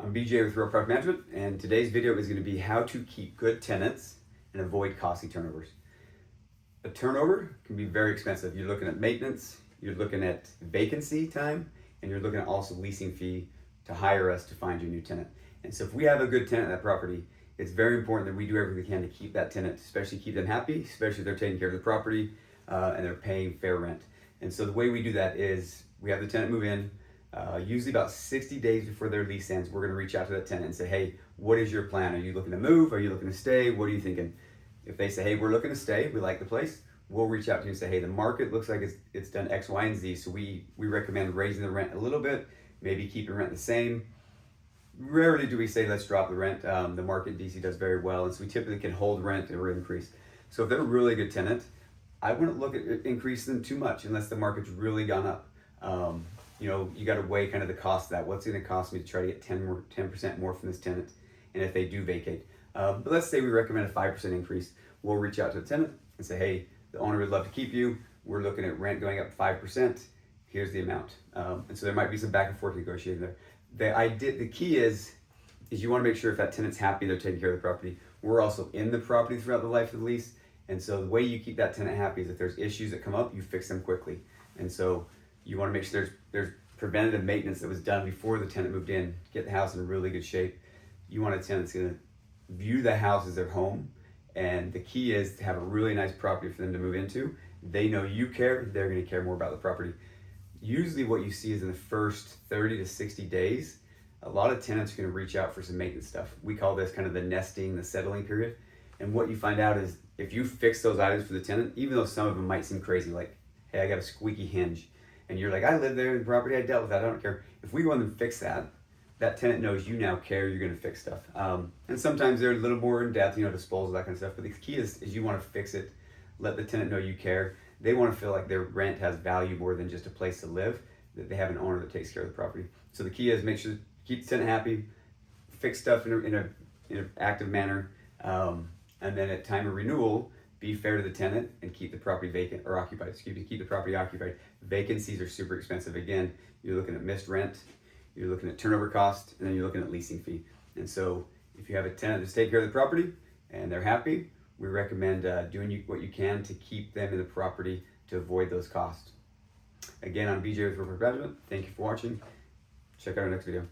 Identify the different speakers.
Speaker 1: I'm BJ with Real Property Management, and today's video is going to be how to keep good tenants and avoid costly turnovers. A turnover can be very expensive. You're looking at maintenance, you're looking at vacancy time, and you're looking at also leasing fee to hire us to find you a new tenant. And so if we have a good tenant in that property, it's very important that we do everything we can to keep that tenant, especially keep them happy, especially if they're taking care of the property and they're paying fair rent. And so the way we do that is we have the tenant move in. Usually about 60 days before their lease ends, we're going to reach out to that tenant and say, hey, what is your plan? Are you looking to move? Are you looking to stay? What are you thinking? If they say, hey, we're looking to stay, we like the place, we'll reach out to you and say, hey, the market looks like it's done X, Y, and Z, so we recommend raising the rent a little bit, maybe keeping rent the same. Rarely do we say, let's drop the rent. The market in DC does very well, and so we typically can hold rent or increase. So if they're a really good tenant, I wouldn't look at increasing them too much unless the market's really gone up. You got to weigh kind of the cost of that. What's it going to cost me to try to get 10% more from this tenant, and if they do vacate. But let's say we recommend a 5% increase. We'll reach out to the tenant and say, hey, the owner would love to keep you. We're looking at rent going up 5%. Here's the amount. And so there might be some back and forth negotiating there. The key is you want to make sure if that tenant's happy, they're taking care of the property. We're also in the property throughout the life of the lease. And so the way you keep that tenant happy is if there's issues that come up, you fix them quickly. And so you want to make sure there's preventative maintenance that was done before the tenant moved in, get the house in really good shape. You want a tenant that's going to view the house as their home. And the key is to have a really nice property for them to move into. They know you care, they're going to care more about the property. Usually what you see is in the first 30 to 60 days, a lot of tenants are going to reach out for some maintenance stuff. We call this kind of the nesting, the settling period. And what you find out is if you fix those items for the tenant, even though some of them might seem crazy, like, hey, I got a squeaky hinge, and you're like, I live there in the property, I dealt with that, I don't care. If we go in and fix that, that tenant knows you now care, you're going to fix stuff. And sometimes they're a little more in depth, disposal, that kind of stuff. But the key is you want to fix it, let the tenant know you care. They want to feel like their rent has value more than just a place to live, that they have an owner that takes care of the property. So the key is make sure keep the tenant happy, fix stuff in an active manner, and then at time of renewal, be fair to the tenant and keep the property vacant or occupied. Keep the property occupied. Vacancies are super expensive. Again, you're looking at missed rent, you're looking at turnover cost, and then you're looking at leasing fee. And so if you have a tenant that's taking care of the property and they're happy, we recommend doing what you can to keep them in the property to avoid those costs. Again, I'm BJ with Real Property Management. Thank you for watching. Check out our next video.